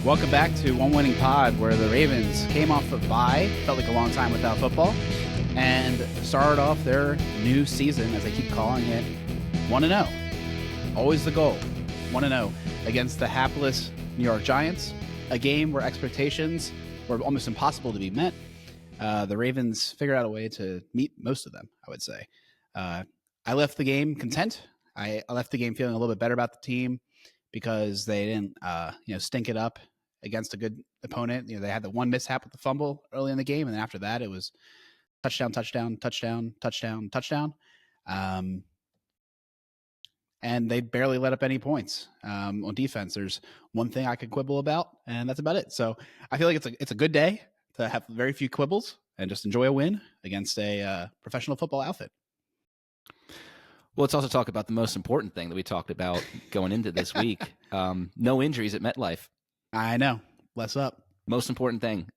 Welcome back to One Winning Pod, where the Ravens came off a bye, felt like a long time without football, and started off their new season, as they keep calling it, 1-0. Always the goal, 1-0 against the hapless New York Giants, a game where expectations were almost impossible to be met. The Ravens figured out a way to meet most of them, I would say. I left the game content. I left the game feeling a little bit better about the team because they didn't, stink it up against a good opponent. They had the one mishap with the fumble early in the game, and then after that, it was touchdown, touchdown, touchdown, touchdown, touchdown. And they barely let up any points on defense. There's one thing I could quibble about, and that's about it. So I feel like it's a good day to have very few quibbles and just enjoy a win against a professional football outfit. Well, let's also talk about the most important thing that we talked about going into this week. No injuries at Metlife. I know. Less up. Most important thing,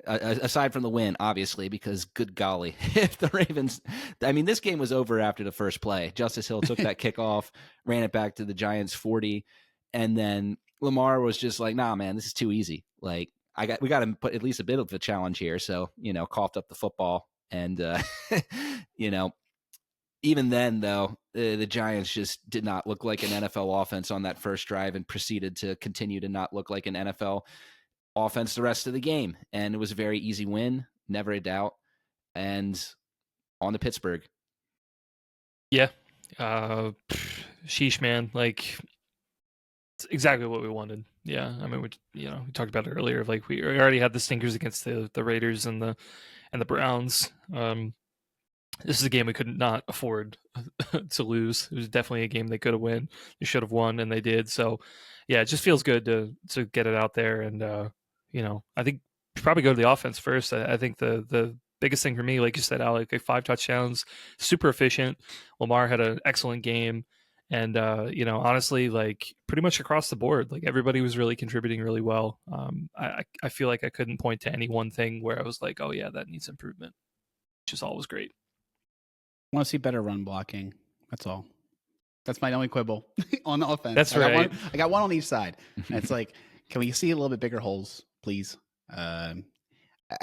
aside from the win, obviously, because good golly, if the Ravens, this game was over after the first play. Justice Hill took that kickoff, ran it back to the Giants 40, and then Lamar was just like, nah, man, this is too easy. Like, we got to put at least a bit of a challenge here. So, coughed up the football and, even then, though, the Giants just did not look like an NFL offense on that first drive and proceeded to continue to not look like an NFL offense the rest of the game. And it was a very easy win, never a doubt. And on to Pittsburgh. Yeah. Sheesh, man. Like, it's exactly what we wanted. Yeah. We talked about it earlier. Like, we already had the stinkers against the Raiders and the Browns. This is a game we could not afford to lose. It was definitely a game they could have won. They should have won, and they did. So, yeah, it just feels good to get it out there. And I think we should probably go to the offense first. I think the biggest thing for me, like you said, Alec, like 5 touchdowns, super efficient. Lamar had an excellent game, and honestly, like pretty much across the board, like everybody was really contributing really well. I feel like I couldn't point to any one thing where I was like, oh yeah, that needs improvement, which is always great. I want to see better run blocking. That's all. That's my only quibble on the offense. That's right. I got one on each side. And it's like, can we see a little bit bigger holes, please? I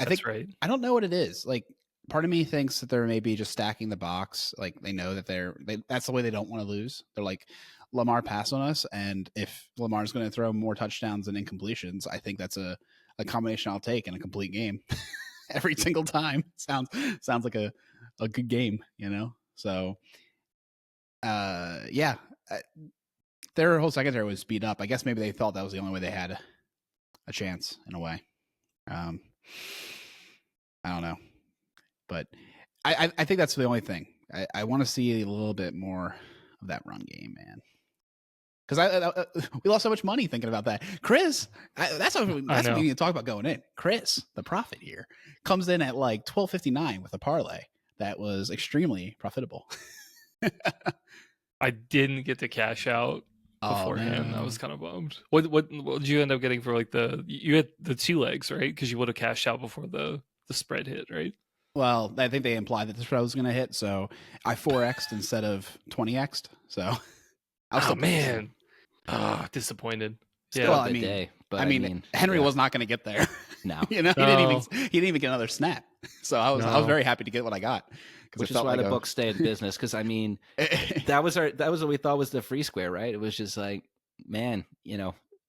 think right. I don't know what it is. Like, part of me thinks that they're maybe just stacking the box. Like, they know that that's the way they don't want to lose. They're like, Lamar pass on us, and if Lamar's going to throw more touchdowns than incompletions, I think that's a combination I'll take in a complete game every single time. Sounds like a good game, So, their whole secondary was beat up. I guess maybe they thought that was the only way they had a chance in a way. I don't know, but I think that's the only thing. I want to see a little bit more of that run game, man. Because we lost so much money thinking about that. Chris, that's what we need to talk about going in. Chris, the prophet here, comes in at like $12.59 with a parlay that was extremely profitable. I didn't get to cash out beforehand. I was kind of bummed. What did you end up getting for like you had the 2 legs, right? Because you would have cashed out before the spread hit, right? Well, I think they implied that the spread was going to hit, so I 4x'd instead of 20x'd. So, man, disappointed. Yeah, well, day, but I mean, Henry was not going to get there. No, he didn't even get another snap. So I was very happy to get what I got. Which is why the books stay in business. Because that was what we thought was the free square, right? It was just like, man,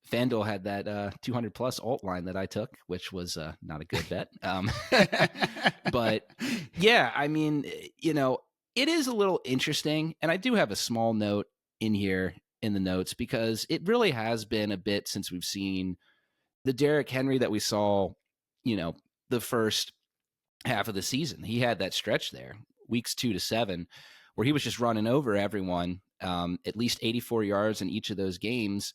FanDuel had that 200+ alt line that I took, which was not a good bet. But yeah, it is a little interesting, and I do have a small note in here in the notes because it really has been a bit since we've seen the Derrick Henry that we saw, the first half of the season. He had that stretch there, weeks 2 to 7, where he was just running over everyone, at least 84 yards in each of those games.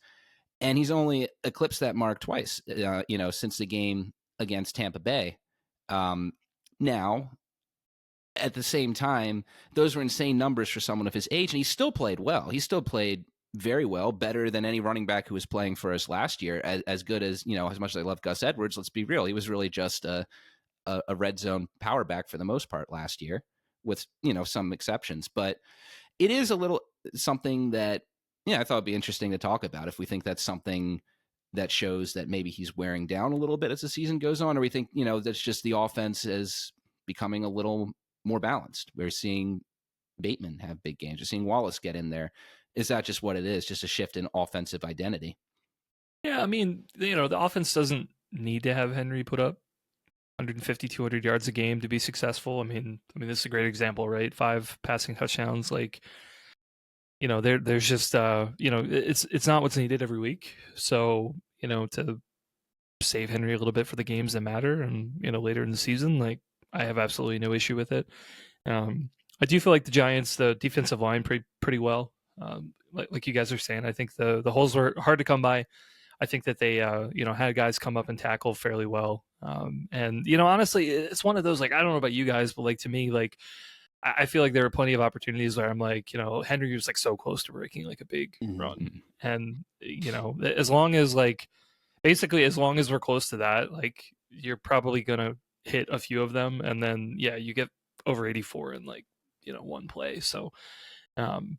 And he's only eclipsed that mark twice, since the game against Tampa Bay. Now, at the same time, those were insane numbers for someone of his age, and he still played well. He still played very well, better than any running back who was playing for us last year. As good as, as much as I love Gus Edwards, let's be real, he was really just a red zone power back for the most part last year, with, some exceptions. But it is a little something that, I thought it'd be interesting to talk about if we think that's something that shows that maybe he's wearing down a little bit as the season goes on? Or we think, that's just the offense is becoming a little more balanced? We're seeing Bateman have big games. We're seeing Wallace get in there. Is that just what it is? Just a shift in offensive identity? Yeah, I mean, the offense doesn't need to have Henry put up 150, 200 yards a game to be successful. I mean, this is a great example, right? 5 passing touchdowns. Like, there's just, it's not what's needed every week. So, to save Henry a little bit for the games that matter and, later in the season, like, I have absolutely no issue with it. I do feel like the Giants, the defensive line pretty well. Like you guys are saying, I think the holes were hard to come by. I think that they, had guys come up and tackle fairly well. And, honestly, it's one of those, like, I don't know about you guys, but like, to me, like, I feel like there were plenty of opportunities where I'm like, Henry was like so close to breaking like a big run. And, as long as as long as we're close to that, like, you're probably going to hit a few of them. And then, you get over 84 in like, one play. So, I'm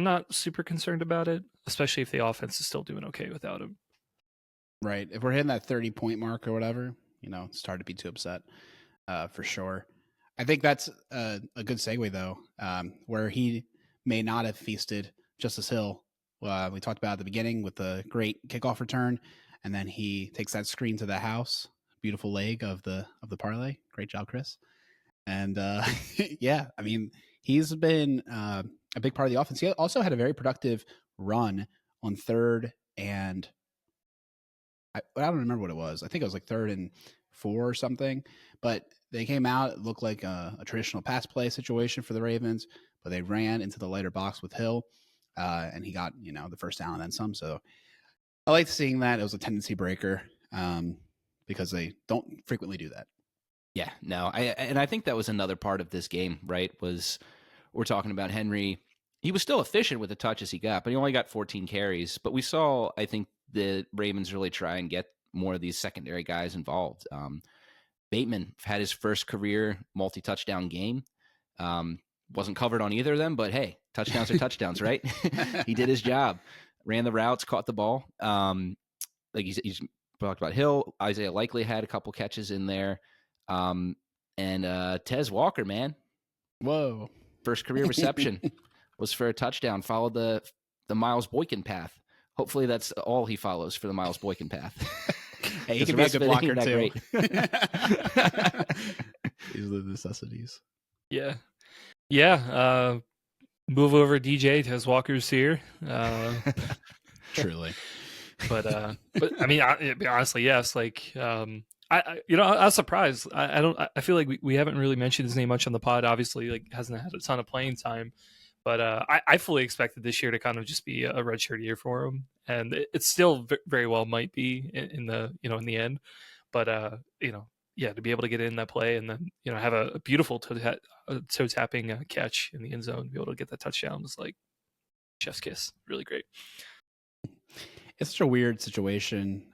not super concerned about it, especially if the offense is still doing okay without him. Right. If we're hitting that 30-point mark or whatever, it's hard to be too upset, for sure. I think that's a good segue, though, where he may not have feasted Justice Hill. We talked about at the beginning with the great kickoff return, and then he takes that screen to the house. Beautiful leg of the parlay. Great job, Chris. And yeah, I mean, he's been a big part of the offense. He also had a very productive run on 3rd and I don't remember what it was. I think it was like 3rd and 4 or something. But they came out. It looked like a traditional pass play situation for the Ravens, but they ran into the lighter box with Hill, and he got the first down and then some. So I liked seeing that. It was a tendency breaker because they don't frequently do that. Yeah, no, I think that was another part of this game, right? Was we're talking about Henry. He was still efficient with the touches he got, but he only got 14 carries. But we saw, I think, the Ravens really try and get more of these secondary guys involved. Bateman had his first career multi-touchdown game. Wasn't covered on either of them, but hey, touchdowns are touchdowns, right? He did his job, ran the routes, caught the ball. Like he's talked about Hill. Isaiah Likely had a couple catches in there. And Tez Walker, man. Whoa. First career reception was for a touchdown. Followed the Miles Boykin path. Hopefully that's all he follows for the Miles Boykin path. Hey, he can be a good blocker too. These are the necessities. Yeah. Yeah. Move over DJ. Tez Walker's here. Truly. But I mean, honestly, yes. Like, I was surprised. I feel like we haven't really mentioned his name much on the pod. Obviously, like, hasn't had a ton of playing time, but I fully expected this year to kind of just be a redshirt year for him, and it still very well might be in the in the end. But to be able to get in that play and then have a beautiful toe tapping catch in the end zone, be able to get that touchdown was like chef's kiss. Really great. It's such a weird situation.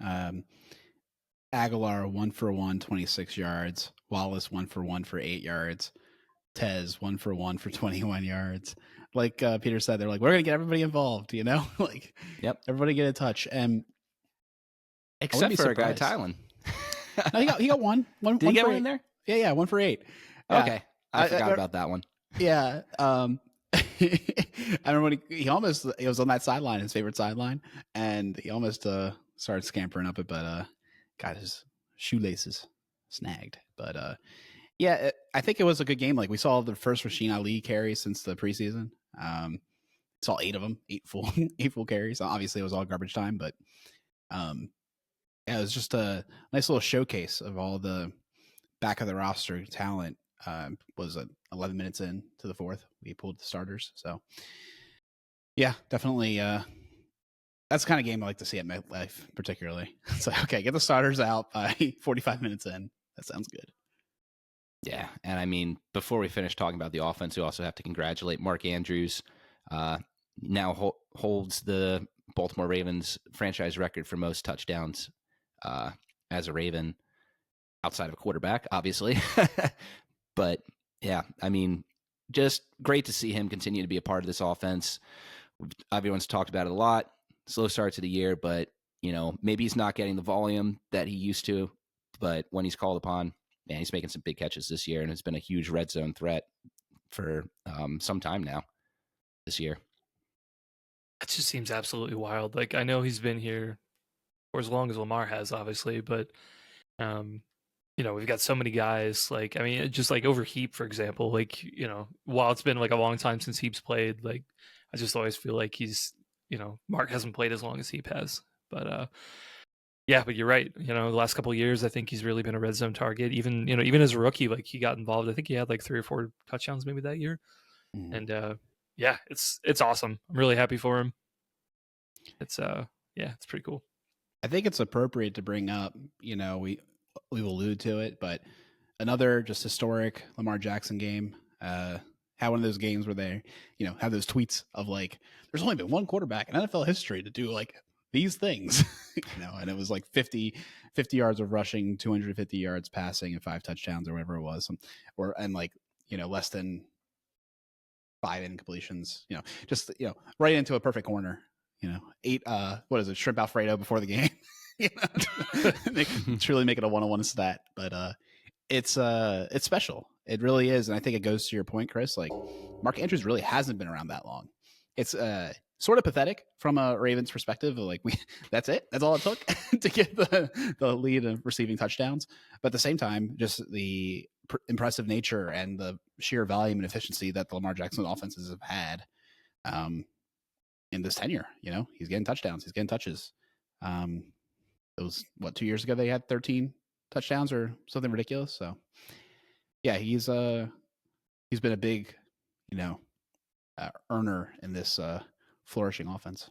Aguilar 1 for 1, 26 yards. Wallace 1 for 1 for 8 yards. Tez 1 for 1 for 21 yards. Like Peter said, they're like, we're gonna get everybody involved, like, yep, everybody get a touch, and except for a guy Tylen. No, he got one. Did he get one in there? Yeah, 1 for 8. Okay, I forgot about that one. Yeah, I remember when he was on that sideline, his favorite sideline, and he almost started scampering up it, but got his shoelaces snagged. But yeah, I think it was a good game. Like, we saw the first Rasheen Ali carry since the preseason. Saw 8 of them, 8 full carries. Obviously, it was all garbage time, but yeah, it was just a nice little showcase of all the back of the roster talent. Was 11 minutes in to the 4th, we pulled the starters. So yeah, definitely. That's the kind of game I like to see at Metlife, particularly. It's like, okay, get the starters out by 45 minutes in. That sounds good. Yeah, and I mean, before we finish talking about the offense, we also have to congratulate Mark Andrews. Now holds the Baltimore Ravens franchise record for most touchdowns as a Raven, outside of a quarterback, obviously. But yeah, I mean, just great to see him continue to be a part of this offense. Everyone's talked about it a lot. Slow start to the year, but maybe he's not getting the volume that he used to, but when he's called upon, man, he's making some big catches this year and has been a huge red zone threat for some time now this year. It just seems absolutely wild. Like, I know he's been here for as long as Lamar has, obviously, but we've got so many guys. Like, I mean, just like over Heap, for example. Like, while it's been like a long time since Heap's played, like I just always feel like he's, Mark hasn't played as long as Heap has. But yeah, but you're right. The last couple of years, I think he's really been a red zone target. Even as a rookie, like he got involved. I think he had like 3 or 4 touchdowns maybe that year. And yeah, it's awesome. I'm really happy for him. It's it's pretty cool. I think it's appropriate to bring up, we will allude to it, but another just historic Lamar Jackson game. Had one of those games where they, have those tweets of like, there's only been one quarterback in NFL history to do like these things, and it was like 50 yards of rushing, 250 yards passing, and 5 touchdowns or whatever it was, and like, less than 5 incompletions, just, right into a perfect corner, 8, what is it, shrimp Alfredo before the game. Truly make it a 1-on-1 stat, but it's special. It really is. And I think it goes to your point, Chris, like Mark Andrews really hasn't been around that long. It's sort of pathetic from a Ravens perspective. Like that's it. That's all it took to get the lead of receiving touchdowns. But at the same time, just the impressive nature and the sheer volume and efficiency that the Lamar Jackson offenses have had in this tenure. He's getting touchdowns. He's getting touches. It was 2 years ago they had 13 touchdowns or something ridiculous. So yeah, he's been a big, earner in this flourishing offense.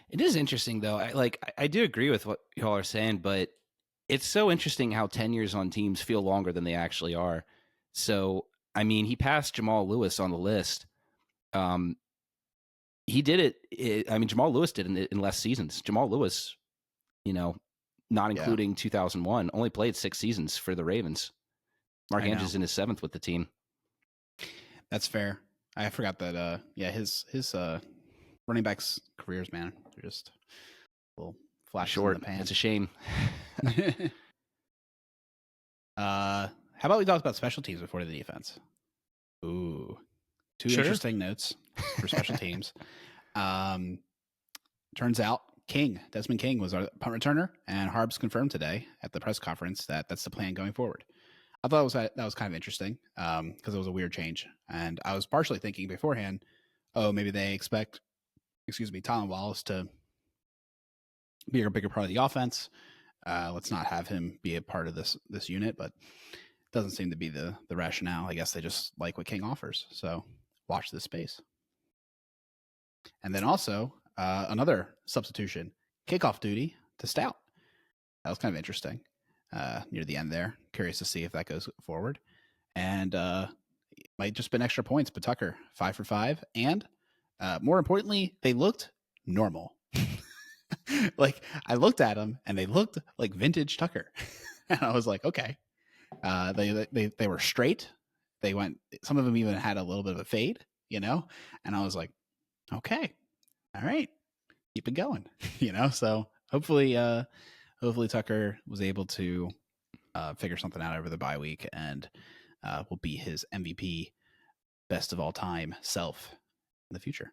It is interesting though. I do agree with what y'all are saying, but it's so interesting how tenures on teams feel longer than they actually are. So, I mean, he passed Jamal Lewis on the list. He did it. I mean, Jamal Lewis did it in less seasons. Jamal Lewis, not including 2001, only played 6 seasons for the Ravens. Mark Andrews in his 7th with the team. That's fair. I forgot that. His running backs careers, man, they're just a little flashes short. In the pan. It's a shame. How about we talk about special teams before the defense? Ooh, 2 interesting notes for special teams. Turns out Desmond King was our punt returner, and Harbs confirmed today at the press conference that that's the plan going forward. I thought that was kind of interesting because it was a weird change, and I was partially thinking beforehand, maybe they expect, Tylan Wallace to be a bigger part of the offense. Let's not have him be a part of this unit, but it doesn't seem to be the rationale. I guess they just like what King offers, so watch this space. And then also another substitution, kickoff duty to Stout. That was kind of interesting near the end there. Curious to see if that goes forward. And might just been extra points, but Tucker, 5 for 5. And more importantly, they looked normal. Like I looked at them and they looked like vintage Tucker. And I was like, okay. They were straight. They went, some of them even had a little bit of a fade, and I was like, okay, all right, keep it going, so hopefully Tucker was able to figure something out over the bye week and will be his MVP best of all time self in the future.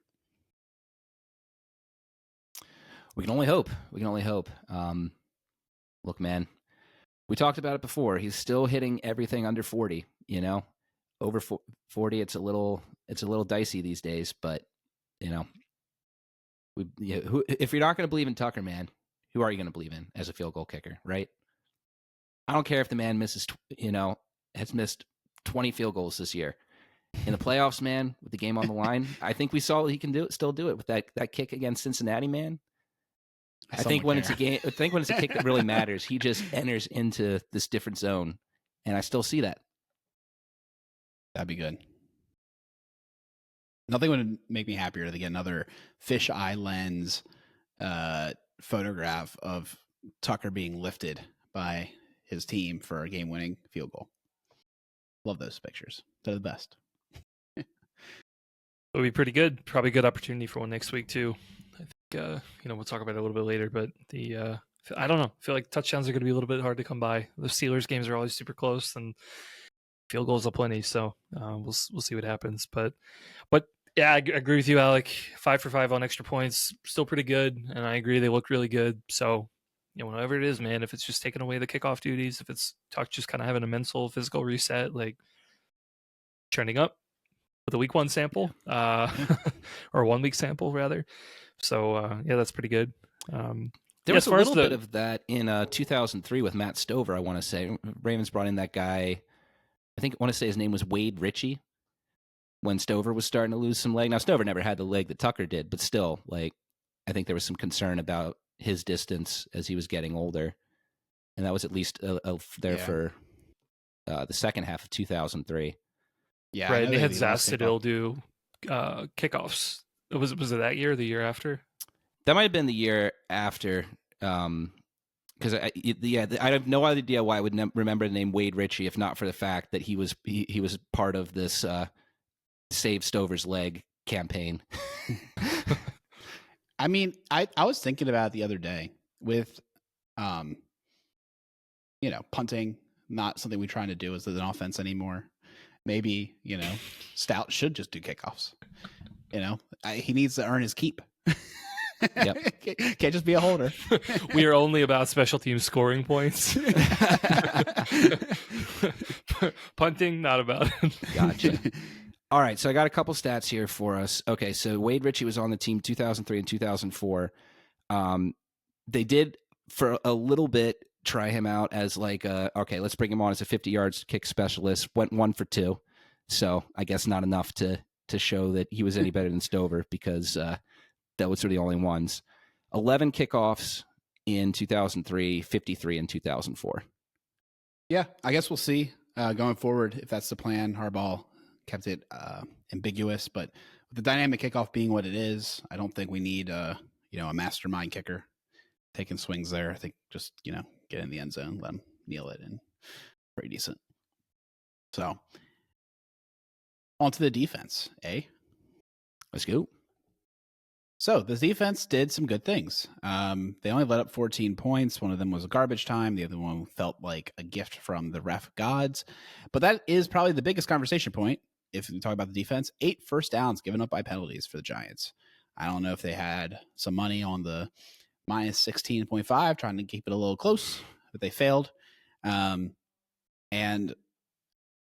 We can only hope. Look, man, we talked about it before. He's still hitting everything under 40, over 40. It's a little dicey these days, but if you're not going to believe in Tucker, man, who are you going to believe in as a field goal kicker, right? I don't care if the man misses, has missed 20 field goals this year. In the playoffs, man, with the game on the line, I think we saw he can still do it with that kick against Cincinnati, man. I think when it's a kick that really matters, he just enters into this different zone, and I still see that. That'd be good. Nothing would make me happier to get another fisheye lens photograph of Tucker being lifted by his team for a game-winning field goal. Love those pictures. They're the best. It would be pretty good. Probably a good opportunity for one next week, too. we'll talk about it a little bit later, but I don't know. I feel like touchdowns are going to be a little bit hard to come by. The Steelers games are always super close, and field goals are plenty. So we'll see what happens. But yeah, I agree with you, Alec. 5 for 5 on extra points, still pretty good, and I agree they look really good. So whatever it is, man, if it's just taking away the kickoff duties, if it's just kind of having a mental, physical reset, like trending up with a week 1 sample, or 1 week sample rather. So yeah, that's pretty good. There was a little bit of that in 2003 with Matt Stover, I want to say. Ravens brought in that guy, I want to say his name was Wade Ritchie, when Stover was starting to lose some leg. Now, Stover never had the leg that Tucker did, but still, I think there was some concern about his distance as he was getting older. And that was at least there for the second half of 2003. Yeah, right. They had Zastadil do kickoffs. Was it that year or the year after? That might have been the year after, because I have no idea why I would remember the name Wade Ritchie if not for the fact that he was part of this Save Stover's Leg campaign. I mean, I was thinking about it the other day with, punting, not something we're trying to do as an offense anymore. Maybe, Stout should just do kickoffs. He needs to earn his keep. Yep. Can't just be a holder. We are only about special teams scoring points. Punting, not about it. Gotcha. All right, so I got a couple stats here for us. Okay, so Wade Ritchie was on the team 2003 and 2004. They did, for a little bit, try him out as okay, let's bring him on as a 50 yards kick specialist. Went 1 for 2. So I guess not enough to show that he was any better than Stover, because those were the only ones. 11 kickoffs in 2003, 53 in 2004. Yeah, I guess we'll see going forward if that's the plan. Harbaugh kept it ambiguous, but with the dynamic kickoff being what it is, I don't think we need a mastermind kicker taking swings there. I think just get in the end zone, let him kneel it, and pretty decent. So on to the defense, eh? Let's go. So the defense did some good things. They only let up 14 points. One of them was a garbage time. The other one felt like a gift from the ref gods. But that is probably the biggest conversation point if we talk about the defense. 8 first downs given up by penalties for the Giants. I don't know if they had some money on the minus 16.5, trying to keep it a little close, but they failed. And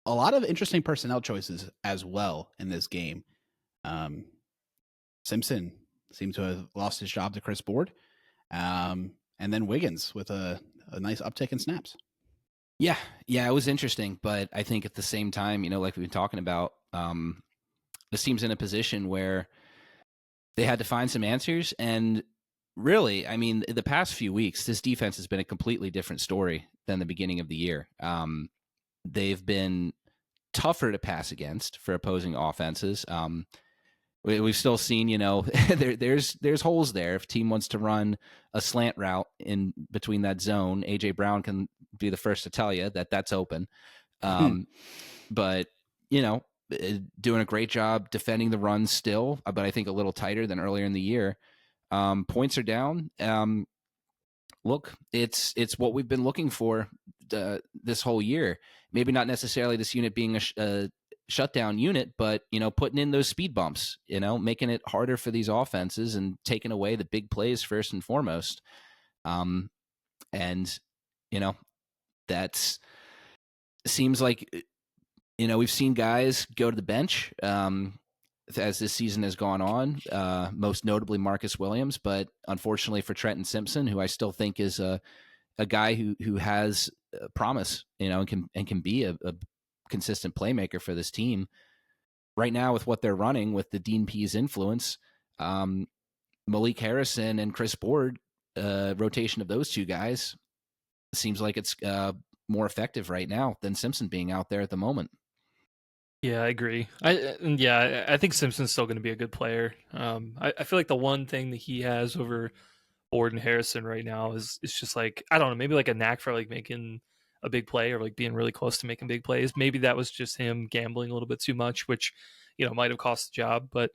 a lot of interesting personnel choices as well in this game. Simpson seemed to have lost his job to Chris Board. And then Wiggins with a nice uptick in snaps. Yeah, it was interesting. But I think at the same time, like we've been talking about, this team's in a position where they had to find some answers. And really, I mean, the past few weeks, this defense has been a completely different story than the beginning of the year. They've been tougher to pass against for opposing offenses. We've still seen, there's holes there. If a team wants to run a slant route in between that zone, A.J. Brown can be the first to tell you that that's open. But, doing a great job defending the run still, but I think a little tighter than earlier in the year. Points are down. Look, it's what we've been looking for this whole year. Maybe not necessarily this unit being a shutdown unit, but putting in those speed bumps, making it harder for these offenses and taking away the big plays first and foremost. And that's seems like we've seen guys go to the bench as this season has gone on, most notably Marcus Williams, but unfortunately for Trenton Simpson, who I still think is a guy who has promise, and can be a consistent playmaker for this team. Right now, with what they're running, with the Dean Pease influence, Malik Harrison and Chris Board, rotation of those two guys seems like it's more effective right now than Simpson being out there at the moment. Yeah, I agree. I think Simpson's still going to be a good player. I feel like the one thing that he has over Board and Harrison right now is just like, I don't know, maybe like a knack for like making a big play or like being really close to making big plays. Maybe that was just him gambling a little bit too much, which might have cost the job. But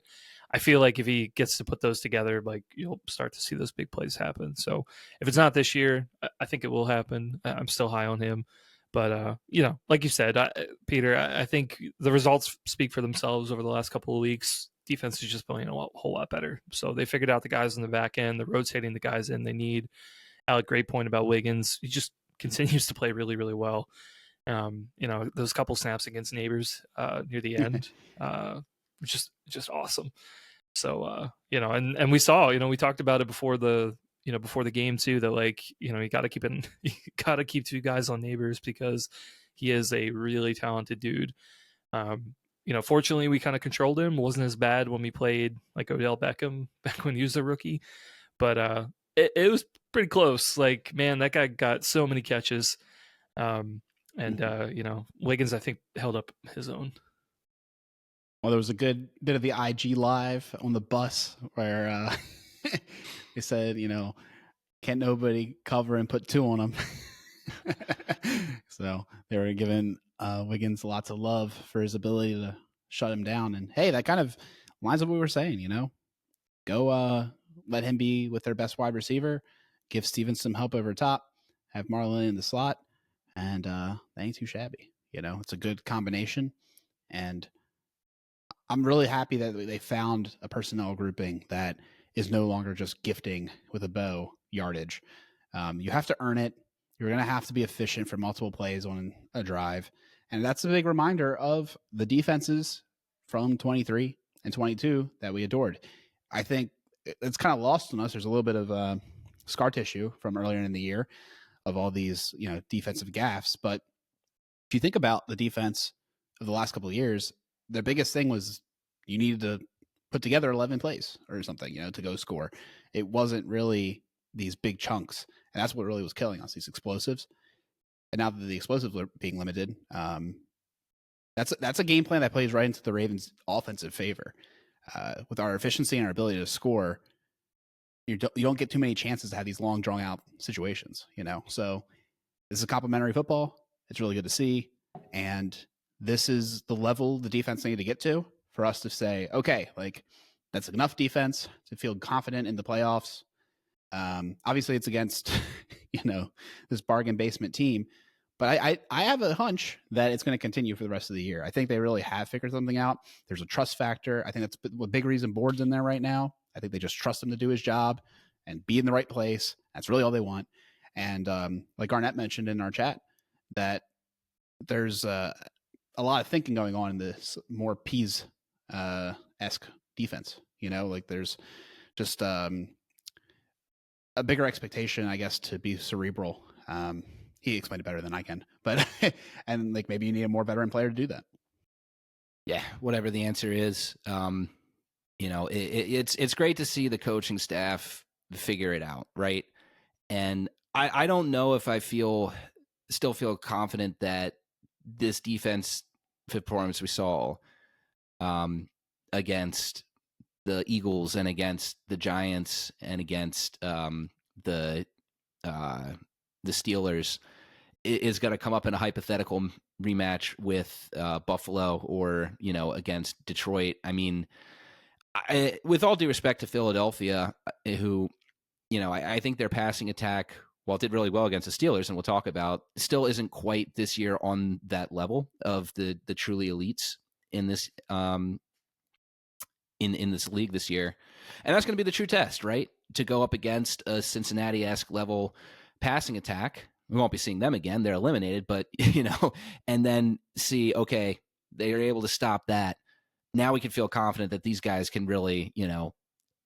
I feel like if he gets to put those together, like you'll start to see those big plays happen. So if it's not this year, I think it will happen. I'm still high on him. But, like you said, Peter, I think the results speak for themselves over the last couple of weeks. Defense is just playing a whole lot better. So they figured out the guys in the back end. They're rotating the guys in they need. Alec, great point about Wiggins. He just continues to play really, really well. Those couple snaps against Neighbors near the end, just awesome. So, and we saw, we talked about it before the game too, that like, you got to keep two guys on Neighbors because he is a really talented dude. Fortunately we kind of controlled him. It wasn't as bad when we played like Odell Beckham back when he was a rookie, but it was pretty close. Like, man, that guy got so many catches. Wiggins, I think, held up his own. Well, there was a good bit of the IG live on the bus where they said, can't nobody cover and put two on them. So they were giving Wiggins lots of love for his ability to shut him down. And hey, that kind of lines up what we were saying, go let him be with their best wide receiver, give Stevens some help over top, have Marlon in the slot, and that ain't too shabby. It's a good combination. And I'm really happy that they found a personnel grouping that is no longer just gifting with a bow yardage. You have to earn it. You're going to have to be efficient for multiple plays on a drive. And that's a big reminder of the defenses from 23 and 22 that we adored. I think it's kind of lost on us. There's a little bit of scar tissue from earlier in the year of all these, defensive gaffes. But if you think about the defense of the last couple of years, their biggest thing was you needed to put together 11 plays or something, to go score. It wasn't really these big chunks. And that's what really was killing us, these explosives. And now that the explosives are being limited, that's a game plan that plays right into the Ravens' offensive favor. With our efficiency and our ability to score, you don't get too many chances to have these long, drawn-out situations, So this is complimentary football. It's really good to see. And this is the level the defense needed to get to for us to say, okay, like that's enough defense to feel confident in the playoffs. Obviously it's against, this bargain basement team, but I have a hunch that it's going to continue for the rest of the year. I think they really have figured something out. There's a trust factor. I think that's a big reason Board's in there right now. I think they just trust him to do his job and be in the right place. That's really all they want. And like Garnett mentioned in our chat, that there's a lot of thinking going on in this more Pease esque defense. Like there's just a bigger expectation, I guess, to be cerebral. He explained it better than I can, but and like maybe you need a more veteran player to do that. Yeah, whatever the answer is, it's great to see the coaching staff figure it out, right? And I don't know if I still feel confident that this defense performance we saw against the Eagles and against the Giants and against the Steelers is going to come up in a hypothetical rematch with Buffalo or against Detroit. I mean, with all due respect to Philadelphia, who I think their passing attack, while it did really well against the Steelers, and we'll talk about, still isn't quite this year on that level of the truly elites in this in this league this year. And that's going to be the true test, right? To go up against a Cincinnati-esque level passing attack. We won't be seeing them again. They're eliminated, but, and then see, okay, they are able to stop that. Now we can feel confident that these guys can really,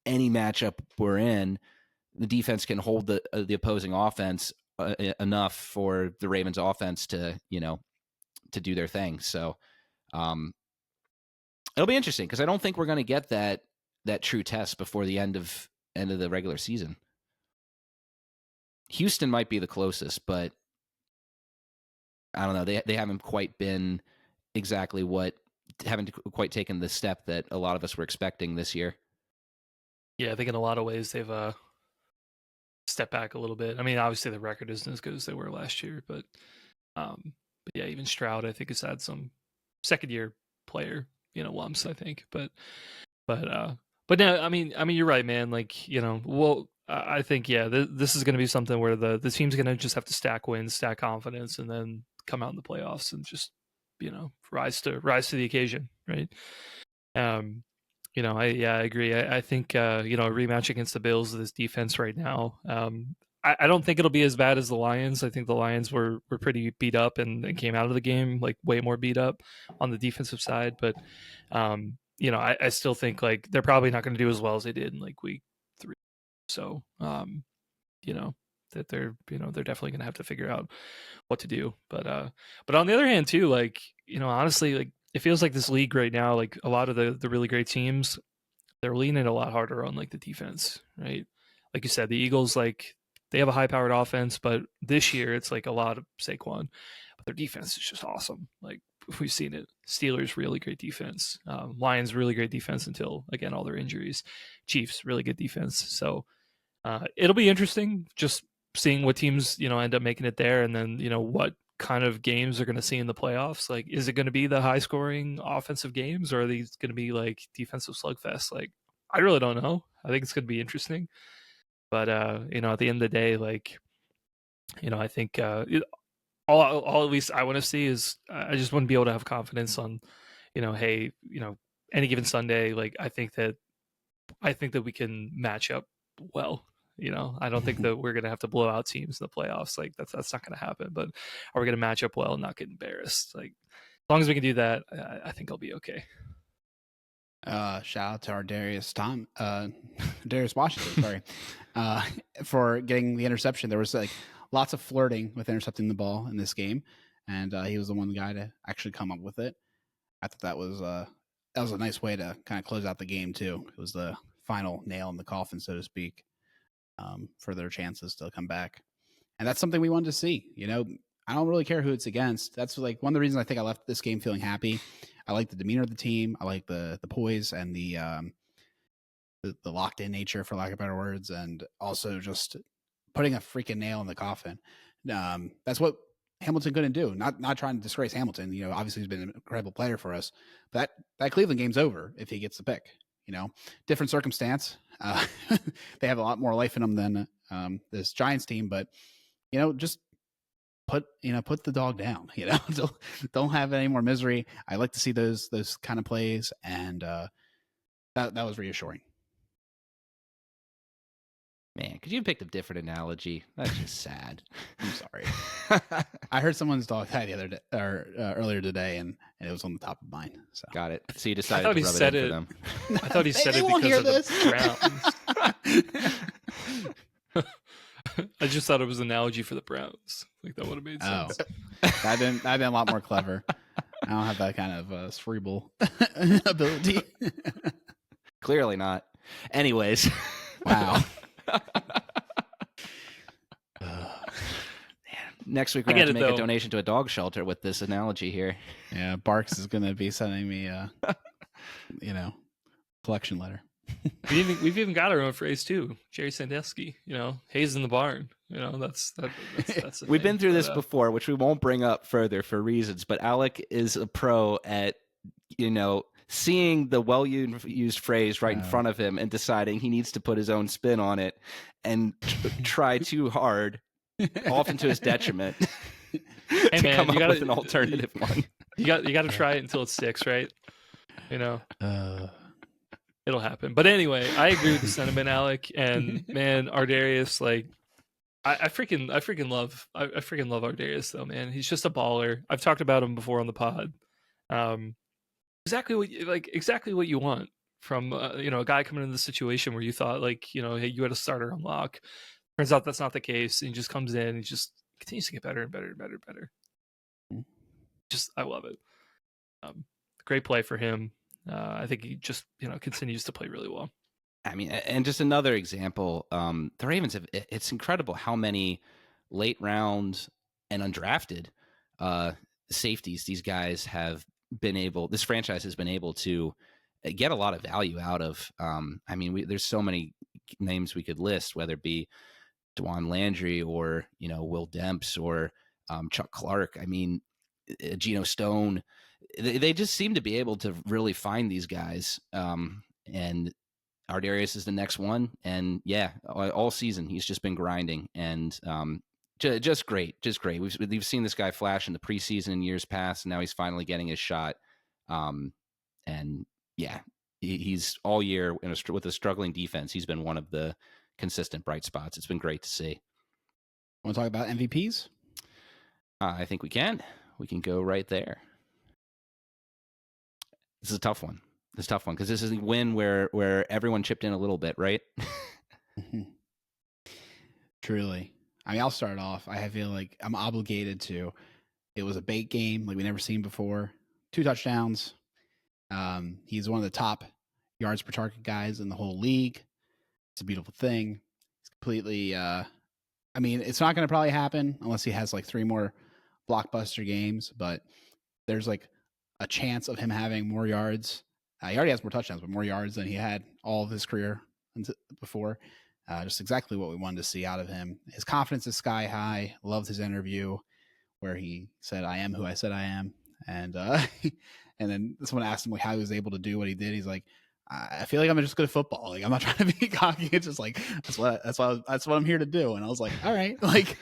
any matchup we're in, the defense can hold the opposing offense enough for the Ravens offense to, to do their thing. So it'll be interesting because I don't think we're going to get that true test before the end of the regular season. Houston might be the closest, but I don't know. They haven't quite been exactly haven't quite taken the step that a lot of us were expecting this year. Yeah, I think in a lot of ways they've stepped back a little bit. I mean, obviously the record isn't as good as they were last year, but yeah, even Stroud I think has had some second year player, once, I think. But no, I mean, you're right, man. Like, well, I think, yeah, this is going to be something where the team's going to just have to stack wins, stack confidence, and then come out in the playoffs and just, rise to the occasion, right? I agree. I think, a rematch against the Bills, this defense right now, I don't think it'll be as bad as the Lions. I think the Lions were pretty beat up and came out of the game like way more beat up on the defensive side. But, I still think like they're probably not going to do as well as they did in like week 3. So, that they're definitely going to have to figure out what to do. But on the other hand too, like, honestly, like it feels like this league right now, like a lot of the really great teams, they're leaning a lot harder on like the defense, right? Like you said, the Eagles, like they have a high powered offense, but this year it's like a lot of Saquon, but their defense is just awesome. Like we've seen it. Steelers, really great defense. Lions, really great defense until, again, all their injuries. Chiefs, really good defense. So it'll be interesting just seeing what teams, end up making it there, and then, what kind of games are going to see in the playoffs. Like, is it going to be the high scoring offensive games, or are these going to be like defensive slugfest? Like, I really don't know. I think it's going to be interesting. But, at the end of the day, like, I think all at least I want to see is I just want to be able to have confidence on, hey, any given Sunday, like I think that we can match up well. I don't think that we're gonna have to blow out teams in the playoffs. Like that's not gonna happen. But are we gonna match up well and not get embarrassed? Like as long as we can do that, I think I'll be okay. Shout out to our Darius Washington, sorry, for getting the interception. There was like lots of flirting with intercepting the ball in this game, and he was the one guy to actually come up with it. I thought that was a nice way to kind of close out the game too. It was the final nail in the coffin, so to speak, for their chances to come back, and that's something we wanted to see. I don't really care who it's against. That's like one of the reasons I think I left this game feeling happy. I like the demeanor of the team. I like the poise and the locked in nature, for lack of better words, and also just putting a freaking nail in the coffin. That's what Hamilton couldn't do. Not trying to disgrace Hamilton. Obviously he's been an incredible player for us. But that Cleveland game's over if he gets the pick. Different circumstance. They have a lot more life in them than this Giants team, but just put the dog down. Don't have any more misery. I like to see those kind of plays, and that was reassuring. Man, could you have picked a different analogy? That's just sad. I'm sorry. I heard someone's dog die the other day, or earlier today, and it was on the top of mine. So got it. So you decided to rub it in for them. I thought he said it because of the Browns. I just thought it was an analogy for the Browns. Like that would have made sense. I've been a lot more clever. I don't have that kind of cerebral ability. Clearly not. Anyways. Wow. Next week we're going to make a donation to a dog shelter with this analogy here. Yeah, Barks is going to be sending me a collection letter. We've even got our own phrase too, Jerry Sandusky. Hayes in the barn. That's We've been through this before, which we won't bring up further for reasons. But Alec is a pro at seeing the well-used phrase right in front of him and deciding he needs to put his own spin on it and try too hard, often to his detriment, to come up with an alternative one. You got to try it until it sticks, right? It'll happen. But anyway, I agree with the sentiment, Alec. And man, Ardarius, like I freaking love Ardarius though, man. He's just a baller. I've talked about him before on the pod. Exactly what you want from a guy coming into the situation where you thought like, hey, you had a starter on lock. Turns out that's not the case. And he just comes in and just continues to get better and better and better and better. Just I love it. Great play for him. I think he just continues to play really well. I mean, and just another example, the Ravens have, it's incredible how many late round and undrafted safeties these guys have been able, this franchise has been able to get a lot of value out of. I mean, there's so many names we could list, whether it be Dwan Landry or, Will Demps or Chuck Clark. I mean, Geno Stone. they just seem to be able to really find these guys. And Ardarius is the next one. And yeah, all season he's just been grinding and just great. We've seen this guy flash in the preseason in years past, and now he's finally getting his shot. And yeah, he's all year with a struggling defense. He's been one of the consistent bright spots. It's been great to see. Want to talk about MVPs? I think we can. We can go right there. This is a tough one. Because this is a win where everyone chipped in a little bit, right? Truly. I mean, I'll start off. I feel like I'm obligated to. It was a bait game like we never seen before. 2 touchdowns. He's one of the top yards per target guys in the whole league. It's a beautiful thing. It's completely. I mean, it's not going to probably happen unless he has like 3 more blockbuster games. But there's like a chance of him having more yards. He already has more touchdowns, but more yards than he had all of his career before. Just exactly what we wanted to see out of him. His confidence is sky high. Loved his interview where he said, "I am who I said I am." And and then someone asked him like how he was able to do what he did. He's like, "I feel like I'm just good at football. Like I'm not trying to be cocky. It's just like that's what I'm here to do." And I was like, "All right, like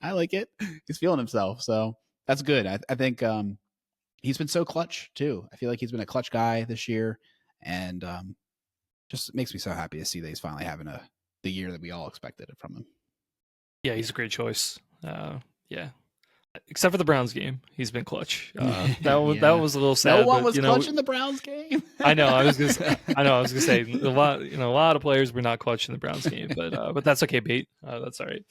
I like it." He's feeling himself, so that's good. I think he's been so clutch too. I feel like he's been a clutch guy this year, and just makes me so happy to see that he's finally having the year that we all expected it from him. Yeah, he's a great choice. Yeah, except for the Browns game, he's been clutch. That was a little sad. No one was clutch in the Browns game. I know. I was gonna say a lot of players were not clutch in the Browns game, but that's okay, Bate. That's all right.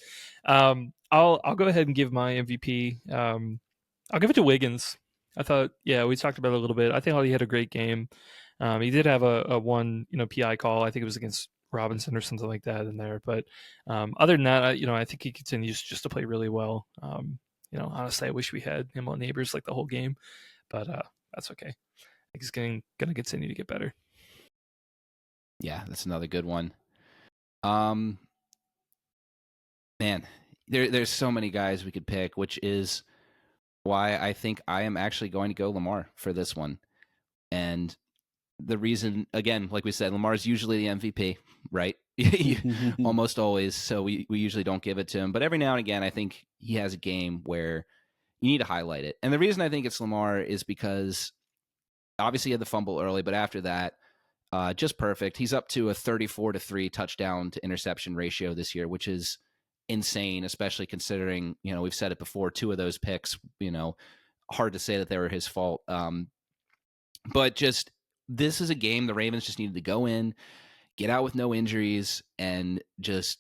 I'll go ahead and give my MVP. I'll give it to Wiggins. I thought, we talked about it a little bit. I think he had a great game. He did have a one, PI call. I think it was against Robinson or something like that in there. But other than that, I think he continues just to play really well. Honestly, I wish we had him on Neighbors like the whole game, but that's okay. I think he's going to continue to get better. Yeah, that's another good one. Man, there's so many guys we could pick, which is why I think I am actually going to go Lamar for this one. And the reason, again, like we said, Lamar's usually the MVP, right? Almost always. So we usually don't give it to him. But every now and again, I think he has a game where you need to highlight it. And the reason I think it's Lamar is because obviously he had the fumble early, but after that, just perfect. He's up to a 34-3 touchdown to interception ratio this year, which is insane, especially considering, we've said it before, 2 of those picks, hard to say that they were his fault. But just, this is a game the Ravens just needed to go in, get out with no injuries, and just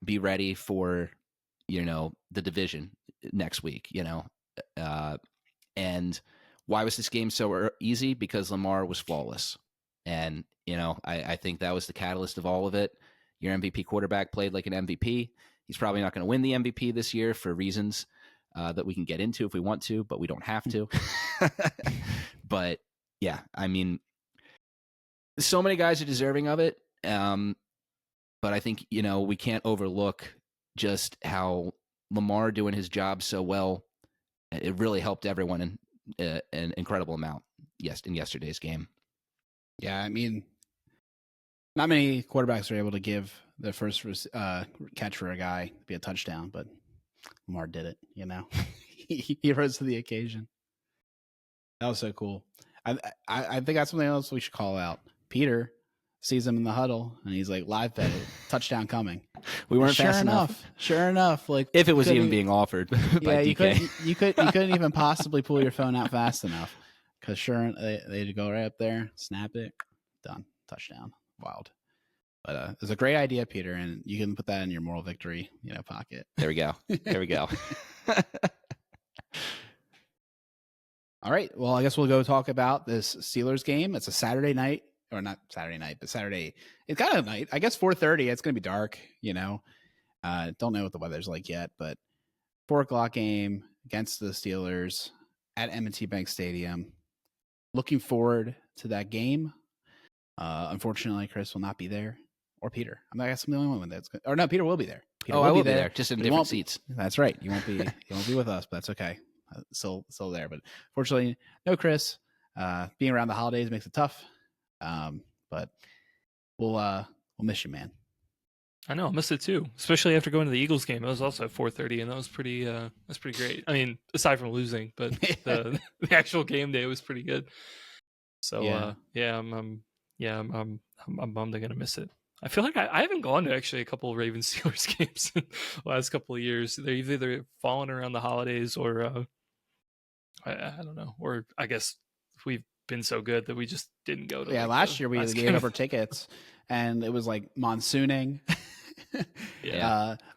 be ready for, the division next week, and why was this game so easy? Because Lamar was flawless. And, I think that was the catalyst of all of it. Your MVP quarterback played like an MVP. He's probably not going to win the MVP this year for reasons that we can get into if we want to, but we don't have to. But yeah, I mean, so many guys are deserving of it. But I think, we can't overlook just how Lamar doing his job so well. It really helped everyone in an incredible amount in yesterday's game. Yeah, I mean, not many quarterbacks are able to give the first catch for a guy be a touchdown, but Lamar did it, he rose to the occasion. That was so cool. I think that's something else we should call out. Peter sees him in the huddle, and he's like, live bet it, touchdown coming. We weren't fast enough. Sure enough. Like, if it was even being offered by DK. You couldn't even possibly pull your phone out fast enough, because they'd go right up there, snap it, done, touchdown. Wild. But it's a great idea, Peter, and you can put that in your moral victory, pocket. There we go. All right. Well, I guess we'll go talk about this Steelers game. It's a Saturday night, or not Saturday night, but Saturday. It's kind of night. I guess 4:30. It's going to be dark. Don't know what the weather's like yet, but 4:00 game against the Steelers at M&T Bank Stadium. Looking forward to that game. Unfortunately, Chris will not be there, or Peter. I'm the only one that's good. Or no, Peter will be there. I will be there, just in different seats. That's right. You won't be with us, but that's okay. still there. But fortunately, no Chris. Being around the holidays makes it tough. But we'll miss you, man. I know, I missed it too, especially after going to the Eagles game. It was also at 4:30, and that's pretty great. I mean, aside from losing, but the actual game day was pretty good. So I'm bummed I'm gonna miss it. I feel like I haven't gone to actually a couple of Ravens Steelers games in the last couple of years. They're either falling around the holidays or I don't know, or I guess we've been so good that we just didn't go to. Yeah, last year we gave up our tickets, and it was like monsooning.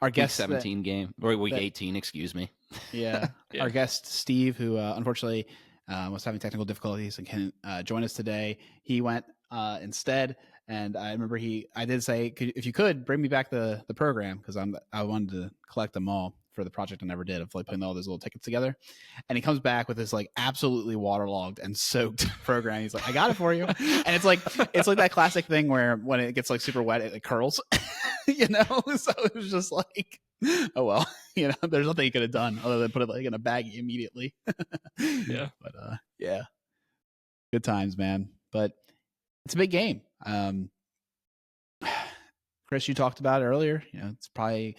Our guest 17 game or week 18, excuse me. Yeah. Our guest Steve, who unfortunately was having technical difficulties and can join us today. He went instead, and I remember I did say, if you could bring me back the program, because I wanted to collect them all for the project I never did of like putting all those little tickets together. And he comes back with this like absolutely waterlogged and soaked program. He's like, I got it for you. And it's like that classic thing where when it gets like super wet, it like curls, you know? So it was just like, oh, well, you know, there's nothing you could have done other than put it like in a baggie immediately. Yeah. But yeah, good times, man. But it's a big game. Chris, you talked about it earlier. You know, it's probably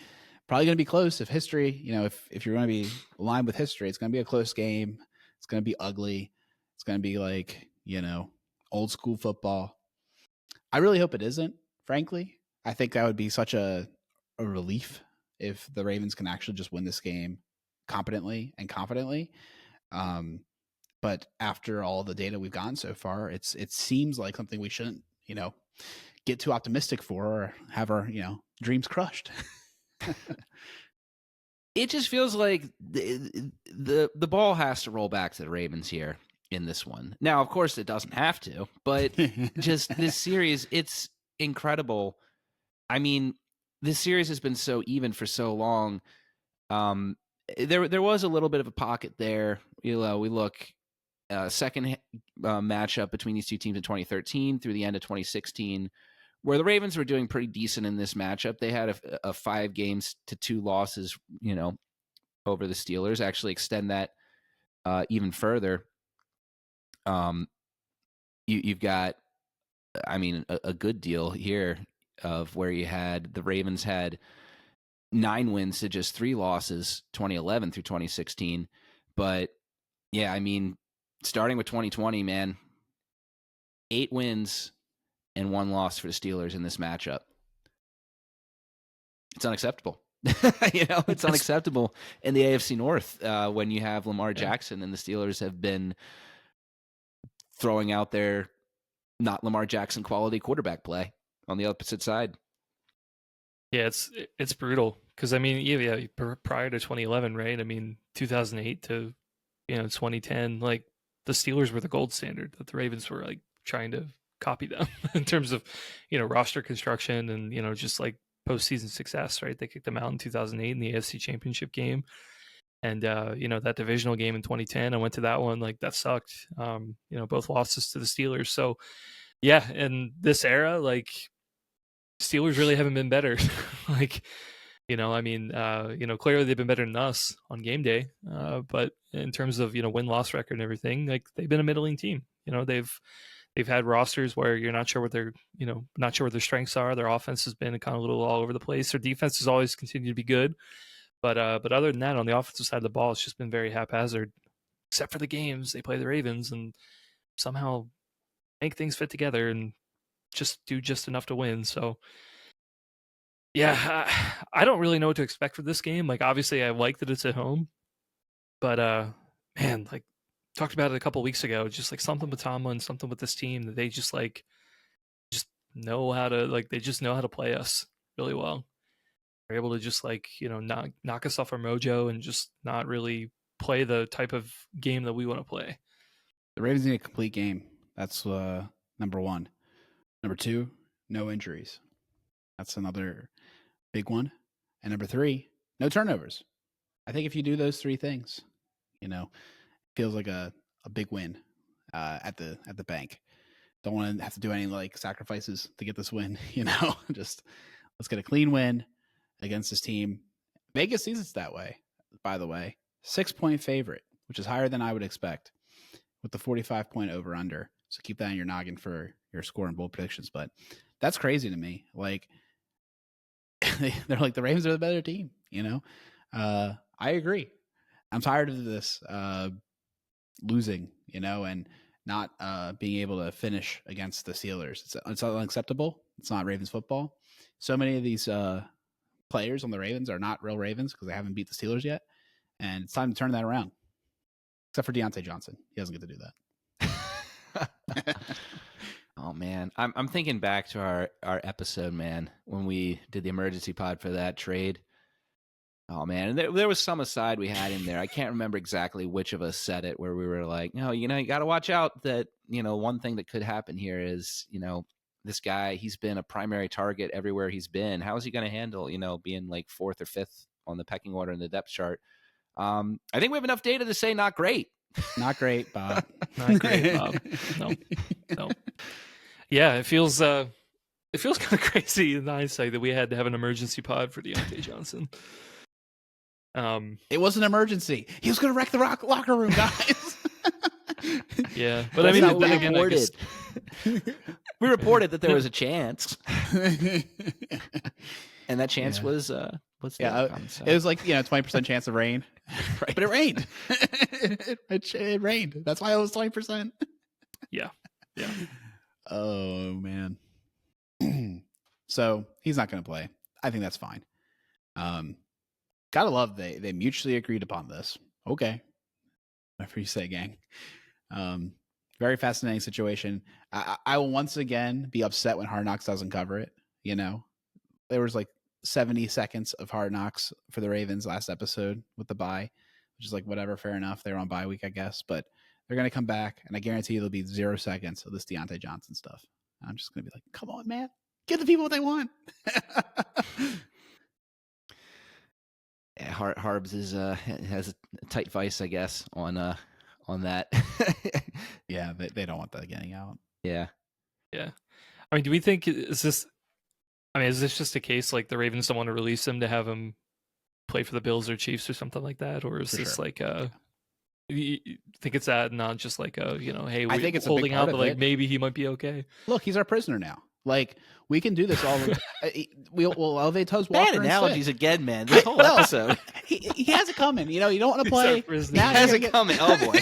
going to be close. If history, you know, if you're going to be aligned with history, it's going to be a close game. It's going to be ugly. It's going to be like, you know, old school football. I really hope it isn't, frankly. I think that would be such a relief if the Ravens can actually just win this game competently and confidently. But after all the data we've gotten so far, it seems like something we shouldn't, you know, get too optimistic for or have our, you know, dreams crushed. It just feels like the ball has to roll back to the Ravens here in this one. Now, of course, it doesn't have to, but just this series, it's incredible. I mean, this series has been so even for so long. There was a little bit of a pocket there. You know, we look second matchup between these two teams in 2013 through the end of 2016. Where the Ravens were doing pretty decent in this matchup. They had a 5 games to 2 losses, you know, over the Steelers. Actually extend that even further. You've got, I mean, a good deal here of where you had the Ravens had 9 wins to just 3 losses, 2011 through 2016. But yeah, I mean, starting with 2020, man, 8 wins and 1 loss for the Steelers in this matchup. It's unacceptable. You know, it's unacceptable in the AFC North when you have Lamar Jackson and the Steelers have been throwing out their not Lamar Jackson quality quarterback play on the opposite side. Yeah, it's brutal because I mean, yeah, prior to 2011, right? I mean, 2008 to 2010, like the Steelers were the gold standard that the Ravens were like trying to copy them in terms of roster construction and just like postseason success, right? They kicked them out in 2008 in the AFC Championship game, and that divisional game in 2010, I went to that one. Like that sucked. Both losses to the Steelers. So yeah, in this era, like Steelers really haven't been better. Like clearly they've been better than us on game day. But in terms of win-loss record and everything, like they've been a middling team. They've had rosters where you're not sure what their strengths are. Their offense has been kind of a little all over the place. Their defense has always continued to be good, but other than that, on the offensive side of the ball, it's just been very haphazard. Except for the games they play the Ravens and somehow make things fit together and just do just enough to win. So yeah, I don't really know what to expect for this game. Like obviously, I like that it's at home, but man, like. Talked about it a couple of weeks ago, just like something with Tomlin, something with this team that they just know how to play us really well. They're able to just knock us off our mojo and just not really play the type of game that we want to play. The Ravens need a complete game. That's number 1. Number 2, no injuries. That's another big one. And number 3, no turnovers. I think if you do those 3 things, feels like a big win at the bank. Don't want to have to do any like sacrifices to get this win. Just let's get a clean win against this team. Vegas sees it that way, by the way. 6-point favorite which is higher than I would expect with the 45-point over-under. So keep that in your noggin for your score and bold predictions. But that's crazy to me. Like, they're like, the Ravens are the better team, you know? I agree. I'm tired of this losing, you know, and not being able to finish against the Steelers. It's unacceptable. It's not Ravens football. So many of these players on the Ravens are not real Ravens because they haven't beat the Steelers yet. And it's time to turn that around. Except for Deontay Johnson. He doesn't get to do that. Oh man, I'm thinking back to our episode, man, when we did the emergency pod for that trade. Oh man, and there was some aside we had in there. I can't remember exactly which of us said it, where we were like, no, you know, you got to watch out that, you know, one thing that could happen here is, you know, this guy, he's been a primary target everywhere he's been. How is he going to handle, you know, being like 4th or 5th on the pecking order in the depth chart? I think we have enough data to say not great. Not great, Bob. Not great, Bob. No. Yeah, it feels kind of crazy in hindsight that we had to have an emergency pod for Deontay Johnson. It was an emergency. He was going to wreck the locker room, guys. Yeah, but I mean, then again, I guess... we reported that there was a chance, and that chance was what's the outcome, so. It was like, you know, 20% chance of rain, right? But it rained. It rained. That's why it was 20%. Yeah. Oh man. So he's not going to play. I think that's fine. Gotta love they mutually agreed upon this. Okay, whatever you say, gang. Very fascinating situation. I will once again be upset when Hard Knocks doesn't cover it. You know, there was like 70 seconds of Hard Knocks for the Ravens last episode with the bye, which is like, whatever, fair enough. They're on bye week, I guess, but they're going to come back, and I guarantee there'll be 0 seconds of this Deontay Johnson stuff. I'm just going to be like, come on, man. Give the people what they want. Yeah, Harbs has a tight vice, I guess, on that. Yeah, they don't want that getting out. Yeah. I mean, do we think is this just a case like the Ravens don't want to release him to have him play for the Bills or Chiefs or something like that, or is this like you think it's that, not just like you know, hey, I think it's holding out, but like it. maybe he might be okay. Look, he's our prisoner now. Like, we can do this all. We'll elevate Tuz Walker. Bad analogies again, man. This whole episode. He has it coming. You know, you don't want to play. He has it coming. Oh boy.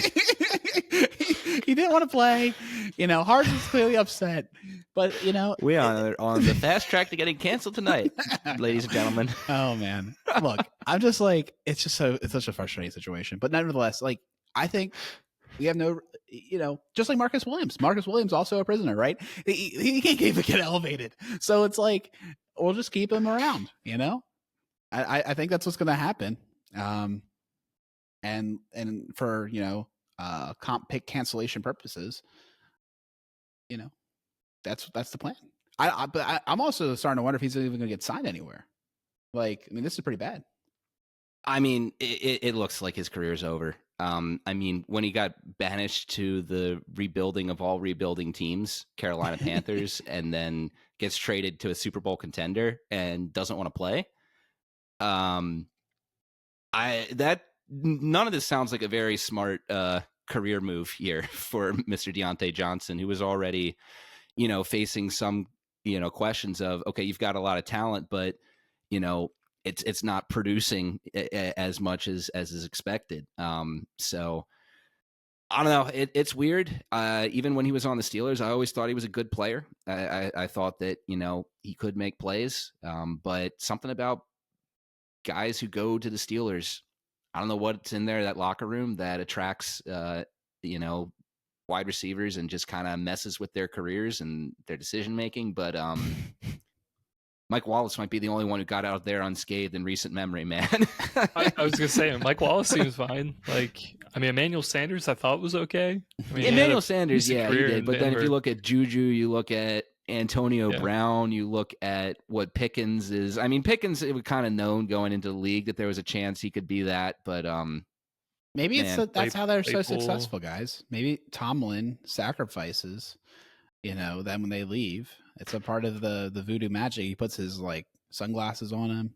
He didn't want to play. You know, Hart is clearly upset. But you know, we are on the fast track to getting canceled tonight, ladies and gentlemen. Oh man, look, I'm just like, it's such a frustrating situation. But nevertheless, like, I think we have no, you know, just like Marcus Williams. Marcus Williams also a prisoner, right? He can't even get elevated. So it's like, we'll just keep him around, you know? I think that's what's going to happen. And for, you know, comp pick cancellation purposes, you know, that's the plan. But I'm also starting to wonder if he's even going to get signed anywhere. Like, I mean, this is pretty bad. I mean, it looks like his career's over. I mean, when he got banished to the rebuilding of all rebuilding teams, Carolina Panthers, and then gets traded to a Super Bowl contender and doesn't want to play. None of this sounds like a very smart career move here for Mr. Deontay Johnson, who was already, you know, facing some, you know, questions of, okay, you've got a lot of talent, but, you know, it's not producing as much as is expected. So I don't know. It's weird. Even when he was on the Steelers, I always thought he was a good player. I thought that, you know, he could make plays. But something about guys who go to the Steelers, I don't know what's in there, that locker room, that attracts, you know, wide receivers and just kind of messes with their careers and their decision making. But Mike Wallace might be the only one who got out there unscathed in recent memory, man. I was gonna say Mike Wallace seems fine. Like, I mean, Emmanuel Sanders, I thought was okay. I mean, Emmanuel Sanders, yeah, he did. But then if you look look at Juju, you look at Antonio Brown, you look at what Pickens is. I mean, Pickens, it was kind of known going into the league that there was a chance he could be that, but maybe that's how they're so successful, guys. Maybe Tomlin sacrifices, you know, them when they leave. It's a part of the voodoo magic. He puts his like sunglasses on him,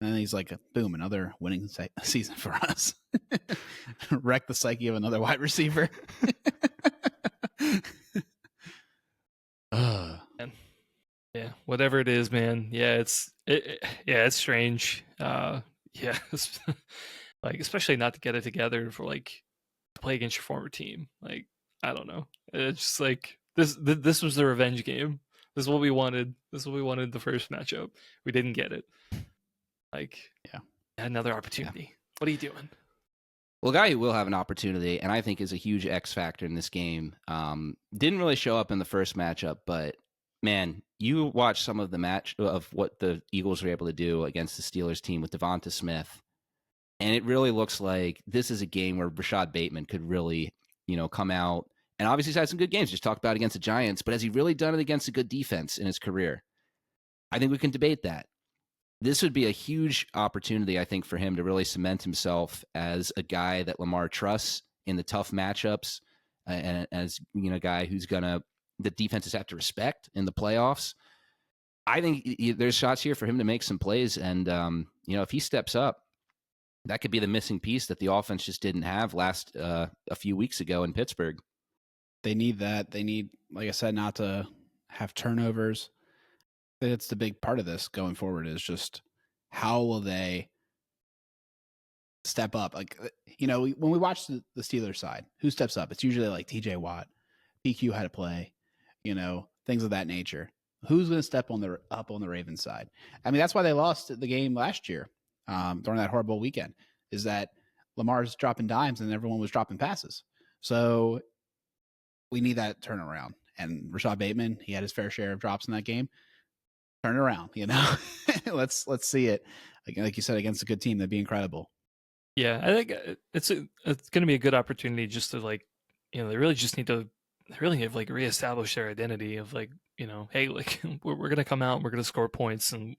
and And then he's like, boom, another winning season for us. Wreck the psyche of another wide receiver. Yeah, whatever it is, man. Yeah, it's strange. Yeah, like especially not to get it together for like to play against your former team. Like I don't know. It's just like this was the revenge game. This is what we wanted. This is what we wanted the first matchup. We didn't get it. Like yeah, another opportunity. Yeah. What are you doing? Well, a guy who will have an opportunity, and I think is a huge X factor in this game, didn't really show up in the first matchup, but man, you watch some of the match of what the Eagles were able to do against the Steelers team with Devonta Smith, and it really looks like this is a game where Rashad Bateman could really, come out. And obviously he's had some good games, just talked about against the Giants, but has he really done it against a good defense in his career? I think we can debate that. This would be a huge opportunity, I think, for him to really cement himself as a guy that Lamar trusts in the tough matchups, and as a guy who's the defenses have to respect in the playoffs. I think there's shots here for him to make some plays, and if he steps up, that could be the missing piece that the offense just didn't have a few weeks ago in Pittsburgh. They need that. They need, like I said, not to have turnovers. It's the big part of this going forward is just how will they step up? Like, when we watch the Steelers side, who steps up? It's usually like TJ Watt, PQ had to play, things of that nature. Who's going to step up on the Ravens side? I mean, that's why they lost the game last year during that horrible weekend, is that Lamar's dropping dimes and everyone was dropping passes. So we need that turnaround. And Rashad Bateman, he had his fair share of drops in that game. Turn it around, let's see it. Like you said, against a good team, that'd be incredible. Yeah, I think it's going to be a good opportunity just to they really just need to reestablish their identity of hey, like we're going to come out and we're going to score points, and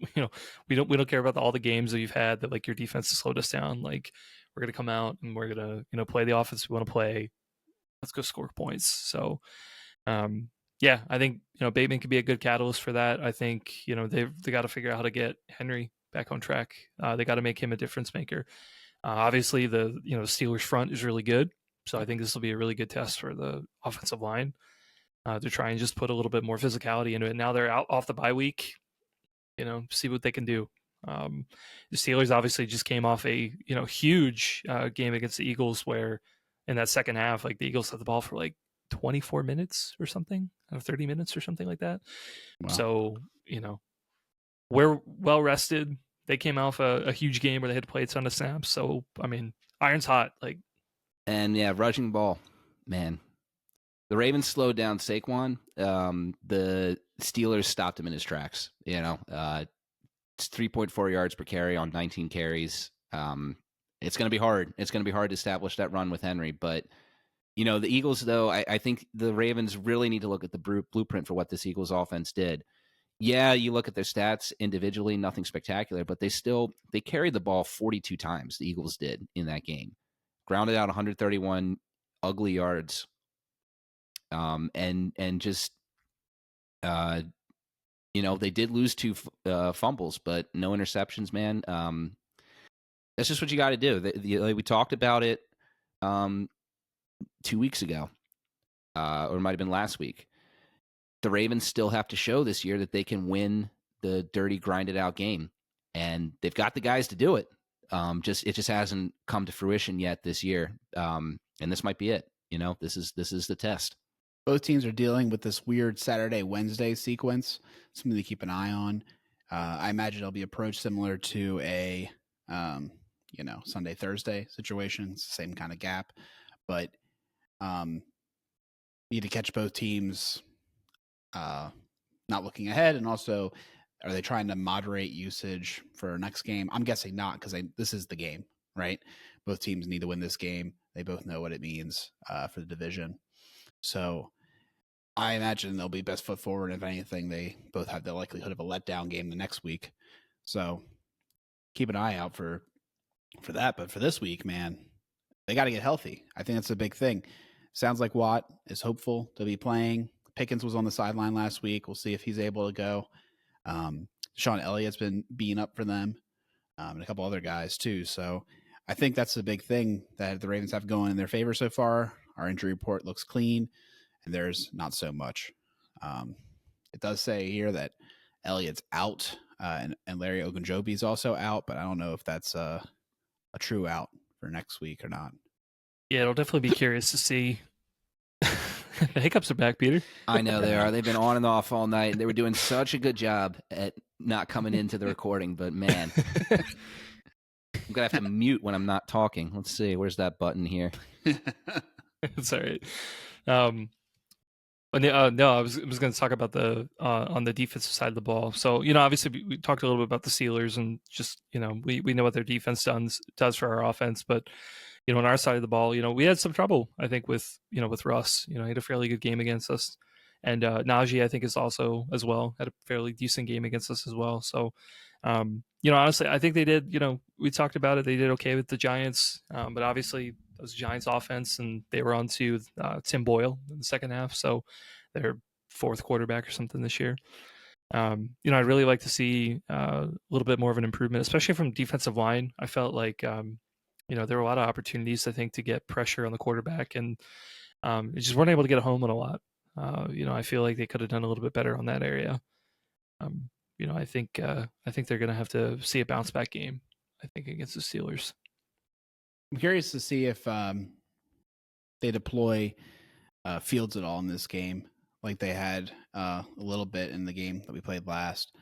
we don't care about all the games that you've had that like your defense has slowed us down. Like we're going to come out and we're going to play the offense we want to play. Let's go score points. So yeah, I think Bateman could be a good catalyst for that. I think they got to figure out how to get Henry back on track. They got to make him a difference maker. Obviously, the Steelers front is really good, so I think this will be a really good test for the offensive line to try and just put a little bit more physicality into it. Now they're out off the bye week, see what they can do. The Steelers obviously just came off a huge game against the Eagles, where in that second half, like the Eagles had the ball for like 24 minutes or something, 30 minutes or something like that. Wow. So we're well rested. They came off a huge game where they had to play a ton of snaps. So, I mean, iron's hot. And yeah, rushing ball, man. The Ravens slowed down Saquon. The Steelers stopped him in his tracks. It's 3.4 yards per carry on 19 carries. It's going to be hard. It's going to be hard to establish that run with Henry. But, the Eagles, though, I think the Ravens really need to look at the blueprint for what this Eagles offense did. Yeah, you look at their stats individually, nothing spectacular, but they carried the ball 42 times, the Eagles did in that game. Grounded out 131 ugly yards. And just, they did lose 2 fumbles, but no interceptions, man. That's just what you got to do. We talked about it 2 weeks ago, or it might have been last week. The Ravens still have to show this year that they can win the dirty, grinded out game, and they've got the guys to do it. It just hasn't come to fruition yet this year, and this might be it. This is the test. Both teams are dealing with this weird Saturday-Wednesday sequence, something to keep an eye on. I imagine it'll be approached similar to a Sunday-Thursday situation. It's the same kind of gap, but need to catch both teams not looking ahead, and also are they trying to moderate usage for next game? I'm guessing not, because this is the game, right? Both teams need to win this game. They both know what it means for the division. So I imagine they'll be best foot forward. If anything, they both have the likelihood of a letdown game the next week. So keep an eye out for that. But for this week, man, they got to get healthy. I think that's a big thing. Sounds like Watt is hopeful to be playing. Pickens was on the sideline last week. We'll see if he's able to go. Sean Elliott's been being up for them. and a couple other guys too. So I think that's the big thing that the Ravens have going in their favor so far. Our injury report looks clean, and there's not so much. It does say here that Elliott's out, and Larry Ogunjobi is also out, but I don't know if that's a true out for next week or not. Yeah, it'll definitely be curious to see. The hiccups are back, Peter. I know they are. They've been on and off all night. They were doing such a good job at not coming into the recording, but man, I'm going to have to mute when I'm not talking. Let's see. Where's that button here? It's all right. No, I was going to talk about the on the defensive side of the ball. So, obviously we talked a little bit about the Steelers and just, we know what their defense does for our offense, but on our side of the ball, we had some trouble, I think, with Russ. He had a fairly good game against us. And Najee, I think, is also as well had a fairly decent game against us as well. So, honestly, I think they did, we talked about it. They did okay with the Giants, but obviously those Giants offense, and they were on to Tim Boyle in the second half. So their fourth quarterback or something this year. I'd really like to see a little bit more of an improvement, especially from defensive line. I felt like, there were a lot of opportunities, I think, to get pressure on the quarterback, and just weren't able to get home on a lot. I feel like they could have done a little bit better on that area. I think they're going to have to see a bounce back game, I think, against the Steelers. I'm curious to see if they deploy Fields at all in this game, like they had a little bit in the game that we played last.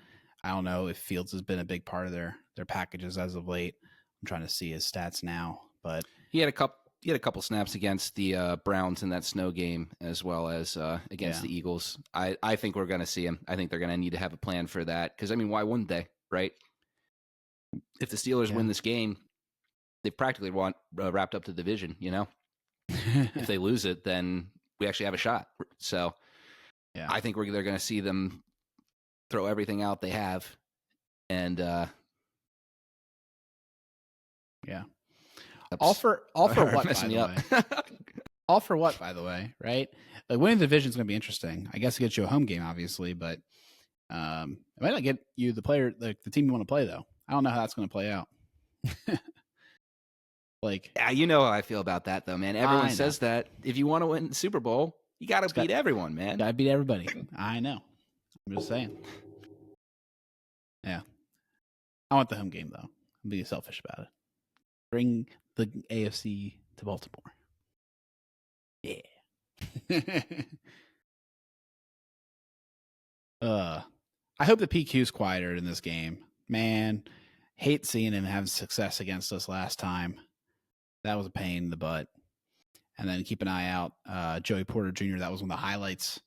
I don't know if Fields has been a big part of their packages as of late. I'm trying to see his stats now, but he had a couple snaps against the Browns in that snow game, as well as against the Eagles. I think we're going to see him. I think they're going to need to have a plan for that, because why wouldn't they, right? If the Steelers win this game, they've practically wrapped up the division. If they lose it, then we actually have a shot. So I think they're going to see them throw everything out they have, and all for what, by the way? All for what, by the way, right? Like, winning the division is going to be interesting. I guess it gets you a home game, obviously, but it might not get you the team you want to play, though. I don't know how that's going to play out. Yeah, you know how I feel about that, though, man. Everyone says that if you want to win the Super Bowl, you got to beat everyone, man. Got to beat everybody. I know. I'm just saying. Yeah. I want the home game, though. I'm being selfish about it. Bring the AFC to Baltimore. Yeah. I hope the PQ's quieter in this game. Man, hate seeing him have success against us last time. That was a pain in the butt. And then keep an eye out. Joey Porter Jr., that was one of the highlights